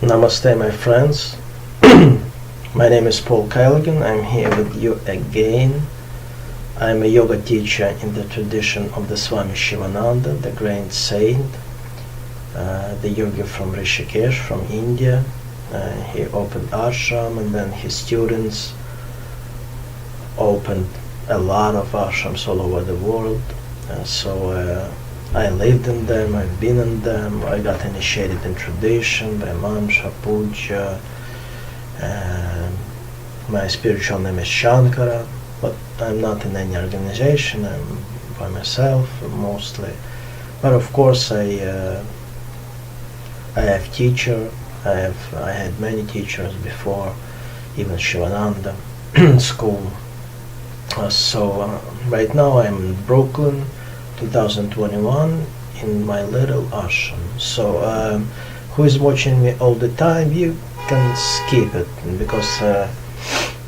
Namaste, my friends. My name is Pavel Kalagin. I'm here with you again. I'm a yoga teacher in the tradition of the Swami Sivananda, the great saint, the yogi from Rishikesh, from India. He opened Ashram, and then his students opened a lot of ashrams all over the world. So I lived in them, I've been in them, I got initiated in tradition by Mantra, Puja. My spiritual name is Sankara, but I'm not in any organization, I'm by myself mostly. But of course I have teacher, I had many teachers before, even Shivananda school. So right now I'm in Brooklyn, 2021, in my little ashram. So who is watching me all the time, you can skip it, because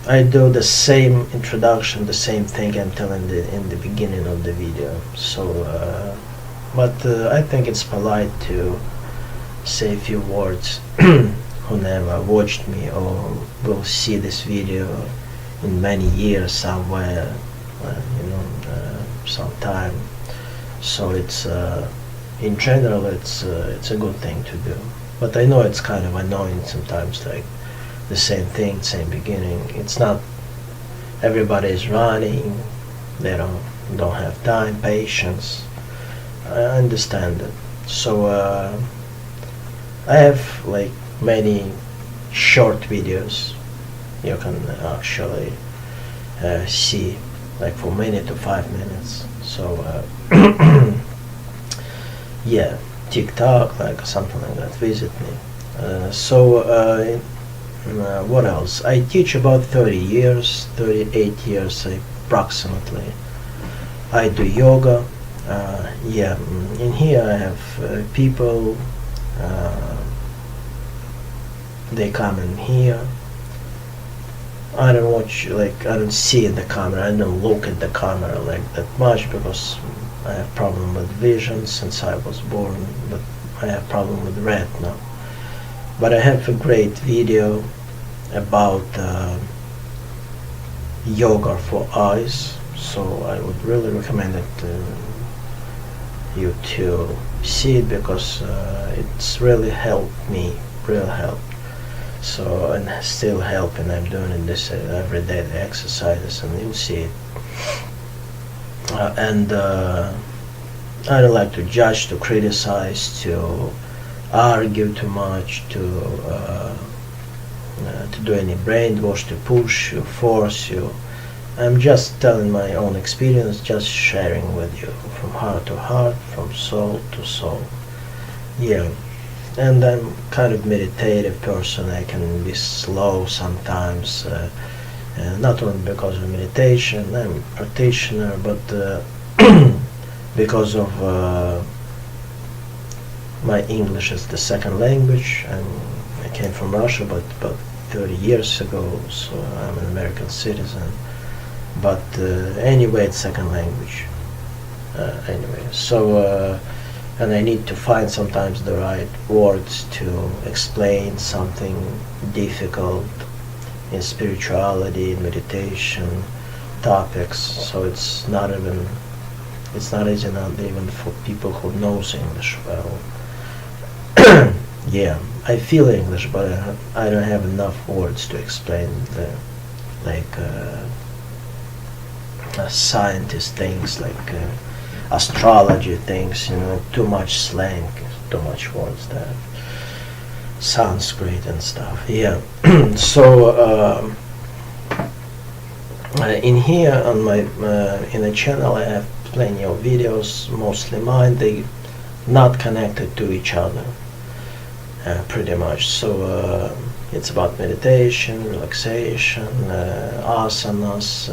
I do the same introduction, the same thing I'm telling in the beginning of the video. So but I think it's polite to say a few words who never watched me or will see this video in many years somewhere, sometime. So it's in general it's a good thing to do. But I know it's kind of annoying sometimes, like the same thing, same beginning. It's not, everybody is running, they don't have time, patience. I understand it. So I have like many short videos you can actually see, like from a minute to 5 minutes. So yeah, TikTok, like something like that, visit me. What else? I teach about 30 years, 38 years approximately. I do yoga. In here I have people, they come in here. I don't watch, like, I don't see the camera, I don't look at the camera like that much, because I have problem with vision since I was born, but I have problem with retina. But I have a great video about yoga for eyes, so I would really recommend it to you to see it, because it's really helped me, real help. So, and still helping, I'm doing this every day, the exercises, and you'll see it. I don't like to judge, to criticize, to argue too much, to do any brainwash, to push you, force you. I'm just telling my own experience, just sharing with you, from heart to heart, from soul to soul. Yeah. And I'm kind of meditative person. I can be slow sometimes, not only because of meditation, I'm a practitioner, but because of my English is the second language. I came from Russia about 30 years ago, so I'm an American citizen. But anyway, it's second language. Anyway, so and I need to find sometimes the right words to explain something difficult in spirituality, in meditation topics. So it's not easy, not even for people who knows English well. Yeah, I feel English, but I don't have enough words to explain the scientist things, like astrology things, too much slang, too much words there, Sanskrit and stuff. Yeah. So in here on my in the channel I have plenty of videos, mostly mine. They not connected to each other, pretty much. So it's about meditation, relaxation, asanas,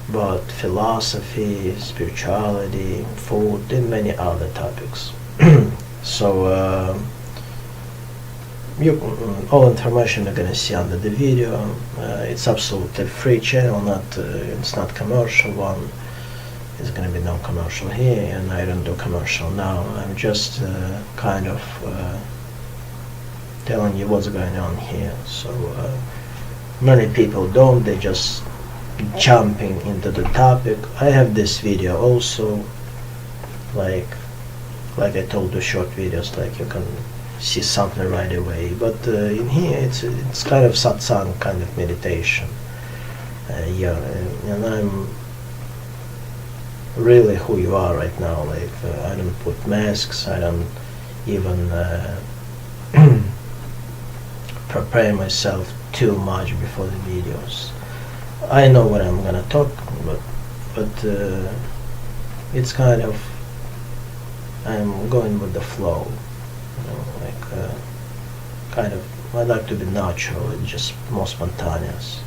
about philosophy, spirituality, food, and many other topics. So all information you're gonna see under the video. It's absolutely free channel, it's not commercial one. There's gonna be no commercial here, and I don't do commercial now. I'm just kind of telling you what's going on here. So many people don't, they just jumping into the topic. I have this video also, like I told you, short videos, like you can see something right away. But in here it's kind of satsang, kind of meditation. And I'm really who you are right now. Like I don't put masks. I don't even prepare myself too much before the videos. I know what I'm gonna talk, but it's kind of, I'm going with the flow, you know, like kind of, I like to be natural. It's just more spontaneous.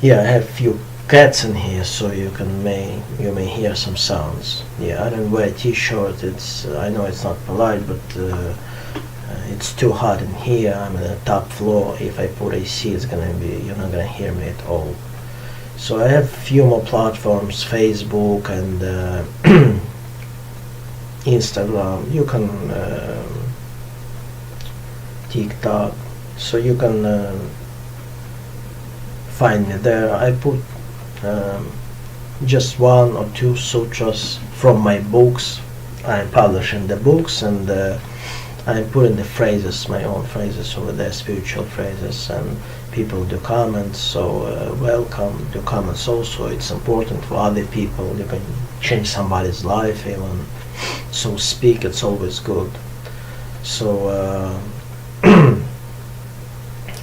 Yeah, I have few cats in here, so you may hear some sounds. Yeah, I don't wear a t-shirt. It's I know it's not polite, but it's too hot in here. I'm on the top floor. If I put AC, you're not gonna hear me at all. So I have few more platforms: Facebook and Instagram. You can TikTok. So you can find me there. I put just 1 or 2 sutras from my books. I'm publishing the books, and I'm putting the phrases, my own phrases over there, spiritual phrases, and people do comments. So welcome, do comments also. It's important for other people. You can change somebody's life even. So speak, it's always good. So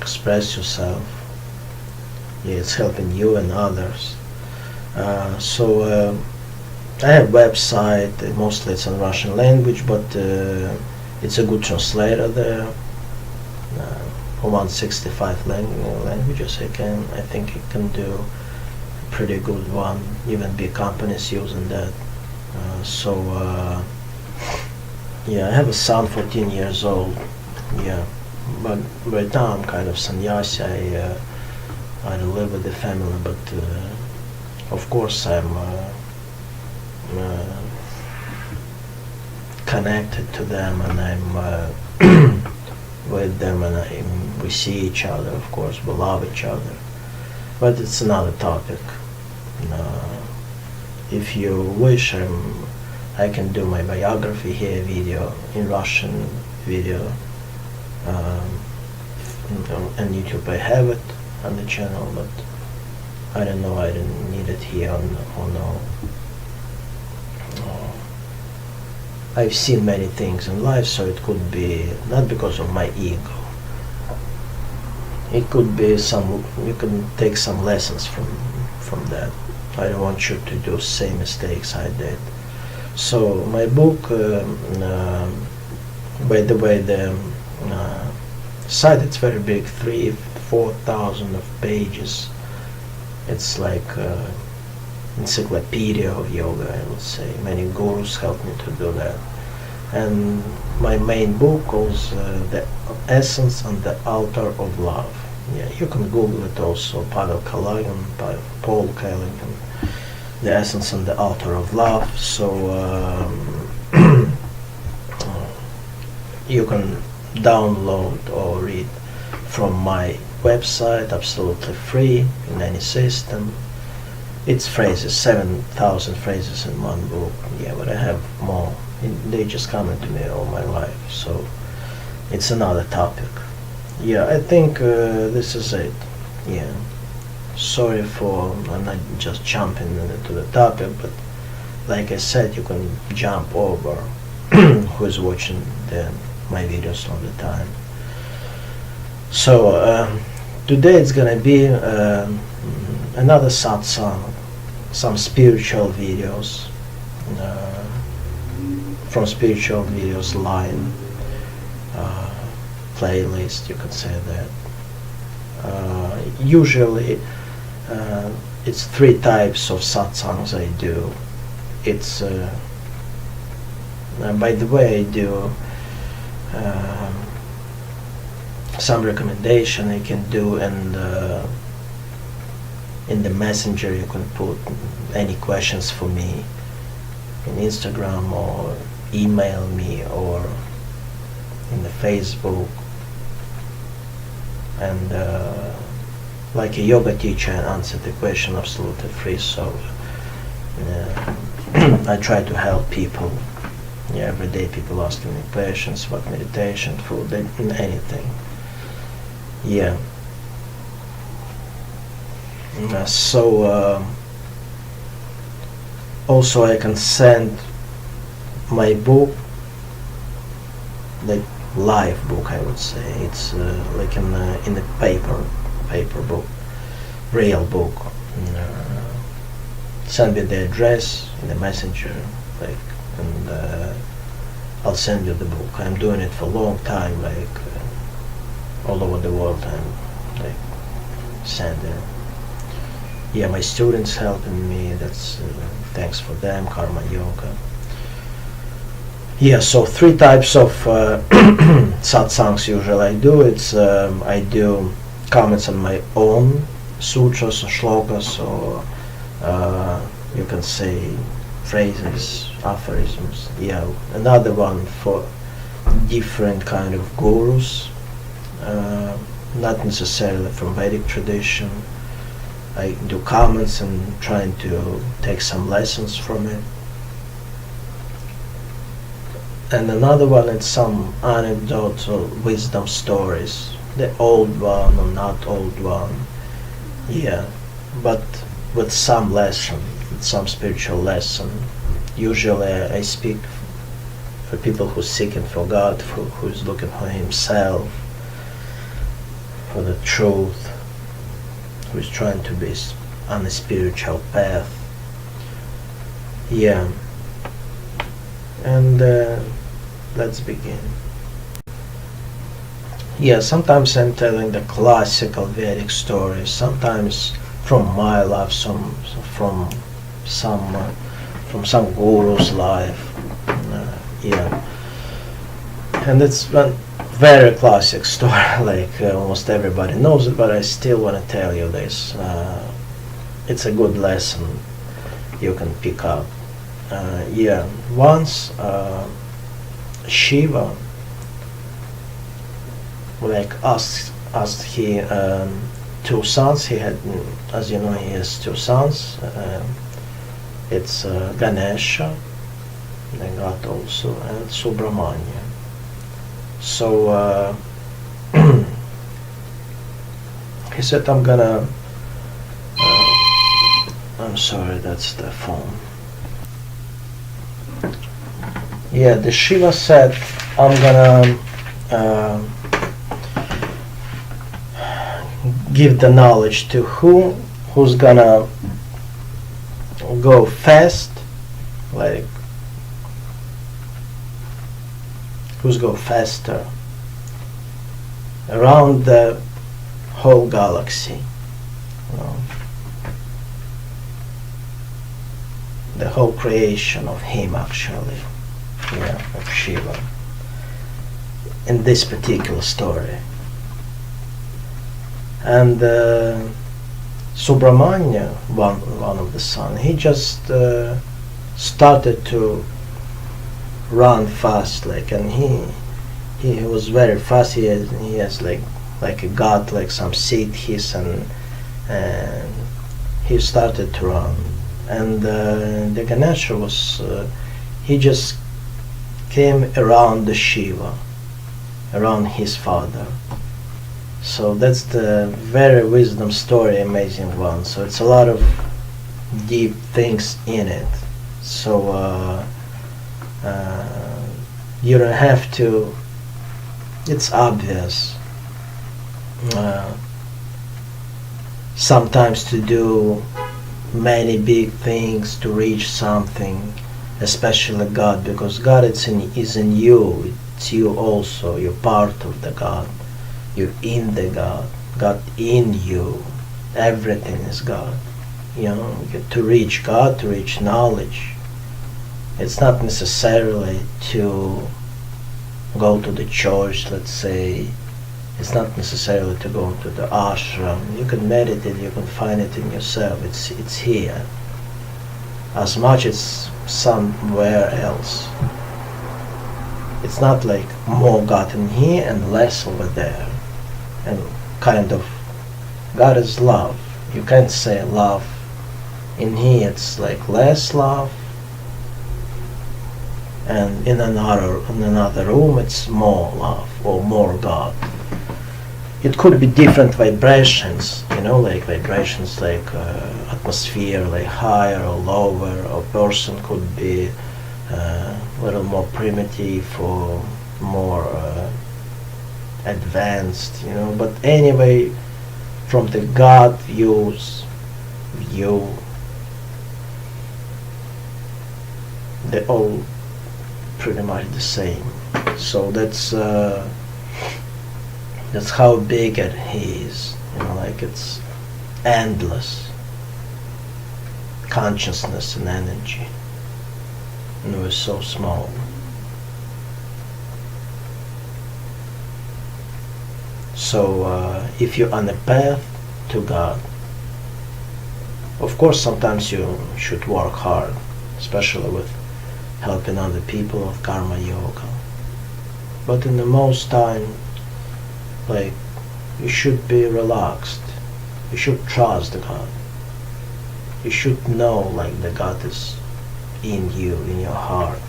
express yourself. Yeah, it's helping you and others. So I have website. Mostly it's in Russian language, but it's a good translator there. For 165 languages, I think it can do a pretty good one. Even big companies using that. Yeah, I have a son, 14 years old. Yeah, but right now I'm kind of sannyasi. I don't live with the family, but of course I'm connected to them, and I'm with them, and we see each other. Of course, we love each other. But it's another topic. If you wish, I can do my biography here, video in Russian video. On YouTube I have it on the channel, but I don't know, I didn't need it here or no. I've seen many things in life, so it could be not because of my ego. It could be you can take some lessons from that. I don't want you to do same mistakes I did. So my book, by the way, the site, it's very big, 3,000-4,000 of pages. It's like encyclopedia of yoga, I would say. Many gurus helped me to do that. And my main book calls The Essence and the Altar of Love. Yeah, you can Google it also, Pavel Kalagin, Pavel Kalagin, The Essence and the Altar of Love. So you can download or read from my website, absolutely free, in any system. It's phrases, 7,000 phrases in one book. Yeah, but I have more. They just come to me all my life, so it's another topic. Yeah, I think this is it. Yeah, sorry for I'm not just jumping into the topic, but like I said, you can jump over who is watching my videos all the time. So today it's gonna be another satsang, some spiritual videos, from spiritual videos line, playlist, you can say that. Usually it's 3 types of satsangs I do. It's by the way, I do some recommendation I can do, and in the messenger you can put any questions for me in Instagram, or email me, or in the Facebook, and like a yoga teacher, I answer the question absolutely free. So I try to help people. Yeah, every day people asking me questions about meditation, food, anything. Yeah. So also I can send my book, like live book, I would say. It's like in the paper book, real book. Send me the address in the messenger, like, and I'll send you the book. I'm doing it for a long time, like all over the world. I'm like sending. Yeah, my students helping me. That's thanks for them. Karma yoga. Yeah, so 3 types of satsangs usually I do. It's I do comments on my own sutras or shlokas, or you can say phrases, aphorisms. Yeah, another one for different kind of gurus, not necessarily from Vedic tradition. I do comments and trying to take some lessons from it. And another one is some anecdotes or wisdom stories, the old one or not old one. Yeah, but with some lesson, with some spiritual lesson. Usually I speak for people who's seeking for God, who's looking for himself, for the truth, who's trying to be on a spiritual path. Yeah. And let's begin. Yeah, sometimes I'm telling the classical Vedic stories, sometimes from my life, from some guru's life. Yeah, and it's one very classic story, like almost everybody knows it, but I still want to tell you this. It's a good lesson you can pick up. Yeah, once Shiva asked he 2 sons. He had, as you know, he has 2 sons. It's Ganesha, the god also, and Subramanya. So he said, I'm gonna I'm sorry, that's the phone. Yeah, the Shiva said, I'm gonna give the knowledge to who's gonna go fast, like who's go faster around the whole galaxy, you know, the whole creation of him actually, yeah, of Shiva, in this particular story. And Subramanya, one of the sons, he just started to run fast, like, and he was very fast. He has like a god, like some siddhis, and he started to run. And the Ganesha was he just came around the Shiva, around his father. So that's the very wisdom story, amazing one. So it's a lot of deep things in it. So you don't have to, it's obvious sometimes to do many big things to reach something, especially God, because God is in you, it's you also, you're part of the God. You're in the God, God in you. Everything is God. You know, to reach God, to reach knowledge, it's not necessarily to go to the church, let's say. It's not necessarily to go to the ashram. You can meditate, you can find it in yourself. It's here. As much as somewhere else. It's not like more God in here and less over there. And kind of, God is love. You can't say love. In here it's like less love, and in another room it's more love or more God. It could be different vibrations, like vibrations like atmosphere, like higher or lower, or person could be a little more primitive or more advanced, but anyway, from the God view, they're all pretty much the same. So that's how big it is, like it's endless consciousness and energy, and we're so small. So if you're on a path to God, of course sometimes you should work hard, especially with helping other people with karma yoga, but in the most time, like, you should be relaxed. You should trust God. You should know, like, the God is in you, in your heart.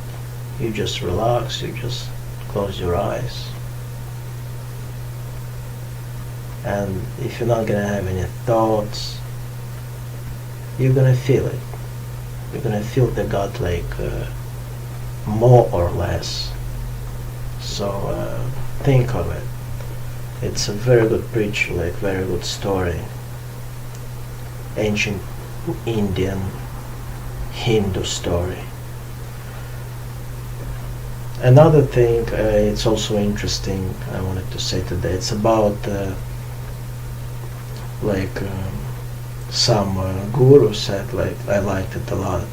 You just relax, you just close your eyes. And if you're not gonna have any thoughts, you're gonna feel it. You're gonna feel the God, like, more or less. So think of it. It's a very good preach, like very good story. Ancient Indian Hindu story. Another thing, it's also interesting, I wanted to say today, it's about some guru said, like, I liked it a lot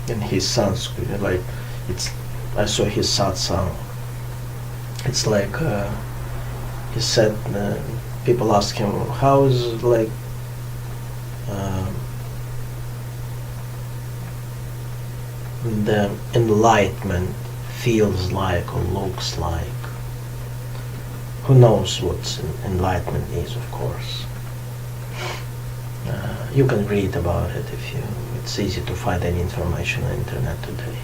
in his Sanskrit, like, I saw his satsang. It's like, he said, people ask him, how is it, like, the enlightenment feels like or looks like. Who knows what enlightenment is, of course. You can read about it it's easy to find any information on the internet today.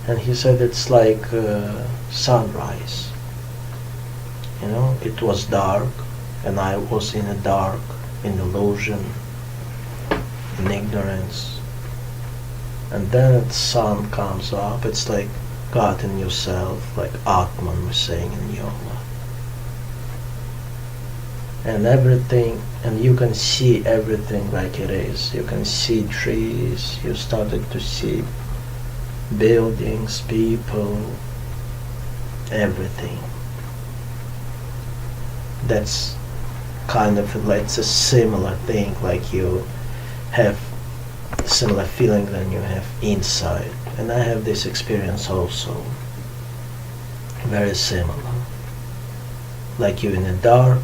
And he said it's like sunrise. It was dark, and I was in a dark, in illusion, in ignorance. And then the sun comes up, it's like God in yourself, like Atman was saying in yoga. And everything, and you can see everything like it is. You can see trees, you started to see buildings, people, everything. That's kind of like it's a similar thing, like you have similar feeling than you have inside. And I have this experience also, very similar. Like you're in the dark,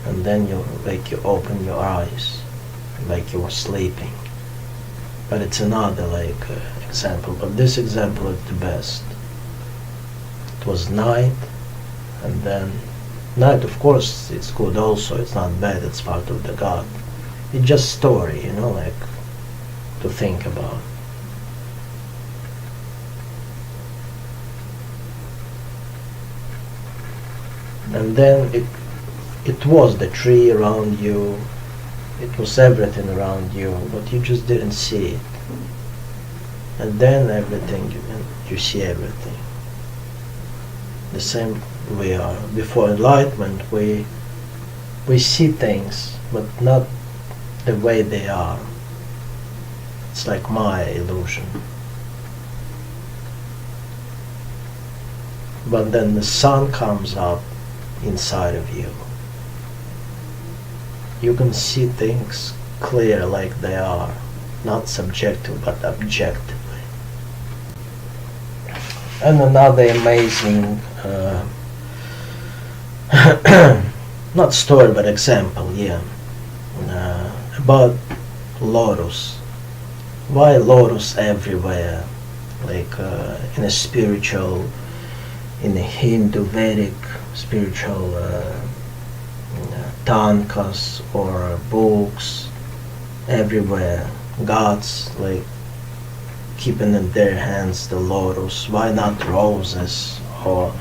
and then you open your eyes, like you were sleeping. But it's another example, but this example is the best. It was night, and then night, of course, it's good also, it's not bad, it's part of the God. It's just story, to think about. And then it was the tree around you, it was everything around you, but you just didn't see it. And then everything, you see everything. The same we are. Before enlightenment, we see things, but not the way they are. It's like my illusion. But then the sun comes up inside of you. You can see things clear like they are, not subjective but objectively. And another amazing, not story but example, about lotus. Why lotus everywhere? Like in a spiritual, in a Hindu Vedic spiritual tankas or books everywhere. Gods like keeping in their hands the lotus. Why not roses or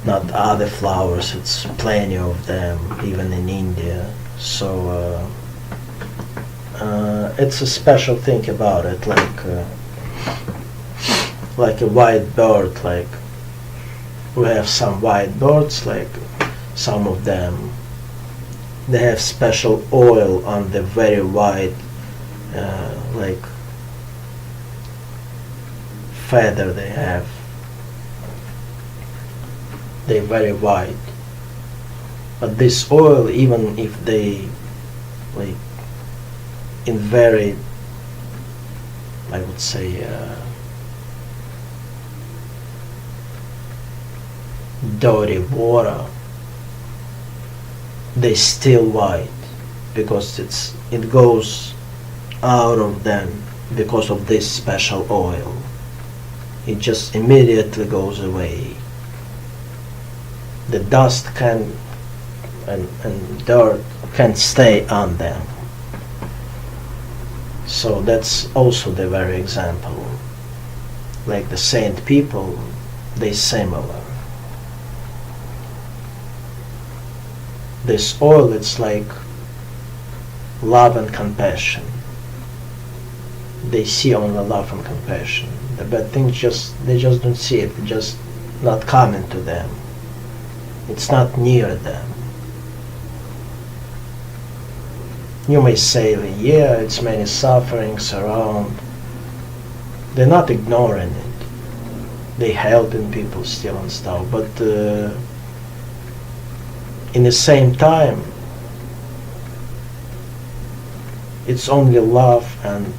not other flowers? It's plenty of them, even in India. So it's a special thing about it, like a white bird. Like we have some white birds, like some of them, they have special oil on the very white, like feather they have. They're very white. But this oil, even if they like in very, I would say, dirty water, they still white because it goes out of them because of this special oil. It just immediately goes away. The dust can and dirt can stay on them. So that's also the very example. Like the saint people, they similar. This oil, it's like love and compassion. They see only love and compassion. The bad things they just don't see it. It's just not coming to them. It's not near them. You may say, yeah, it's many sufferings around. They're not ignoring it. They helping people still and stuff, but in the same time, it's only love and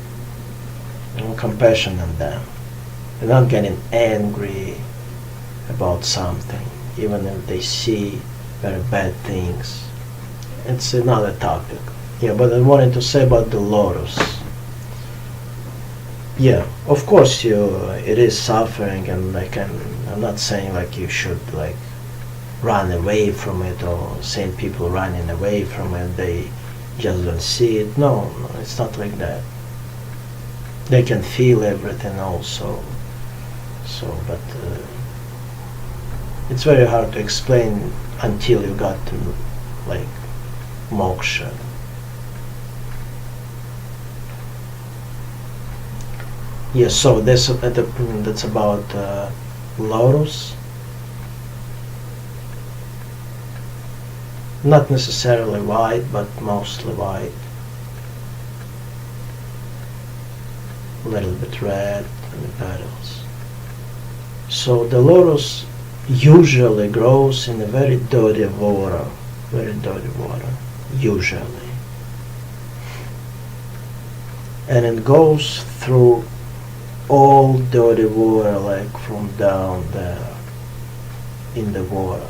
compassion in them. They're not getting angry about something, even if they see very bad things. It's another topic. Yeah, but I wanted to say about the lotus. Yeah, of course it is suffering, and I'm not saying like you should like run away from it, or same people running away from it, they just don't see it. No, it's not like that. They can feel everything also. So, but it's very hard to explain until you got to like moksha. Yeah, so that's about lotus. Not necessarily white, but mostly white. A little bit red in the petals. So the lotus usually grows in a very dirty water, usually. And it goes through all dirty water, like from down there in the water.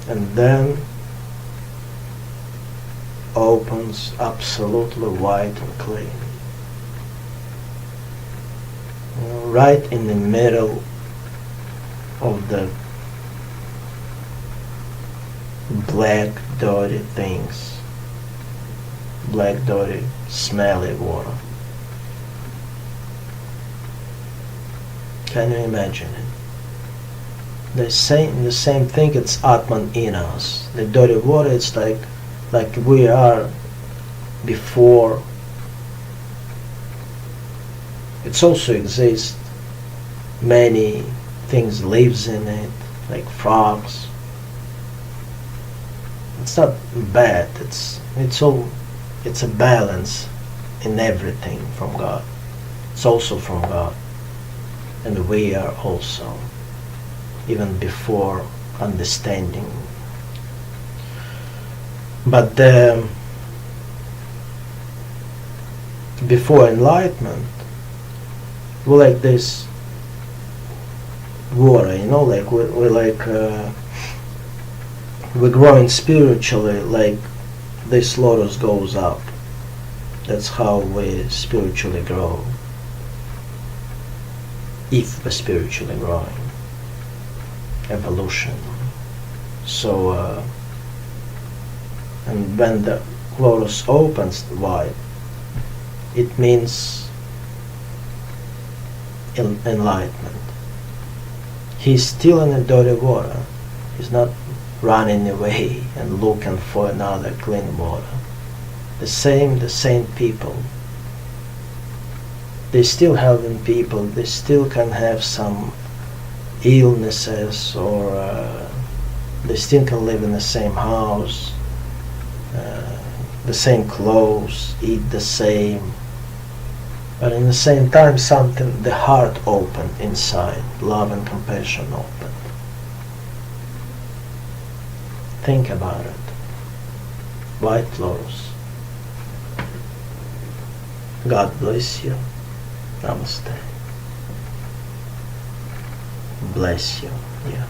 And then opens absolutely white and clean. Right in the middle of the black, dirty things, black, dirty, smelly water. Can you imagine it? The same thing, it's Atman in us. The dirty water, it's like we are before. It also exists. Many things lives in it, like frogs. It's not bad. It's a balance in everything from God. It's also from God, and we are also, even before understanding. But before enlightenment, we're like this water, like we're like we're growing spiritually, like this lotus goes up. That's how we spiritually grow, if we're spiritually growing. Evolution. So And when the lotus opens wide, it means enlightenment. He's still in the dirty water. He's not running away and looking for another clean water. The same people. They still helping people. They still can have some illnesses, or they still can live in the same house, the same clothes, eat the same. But in the same time, something, the heart open inside, love and compassion open. Think about it. White lotus. God bless you. Namaste. Bless you. Yeah.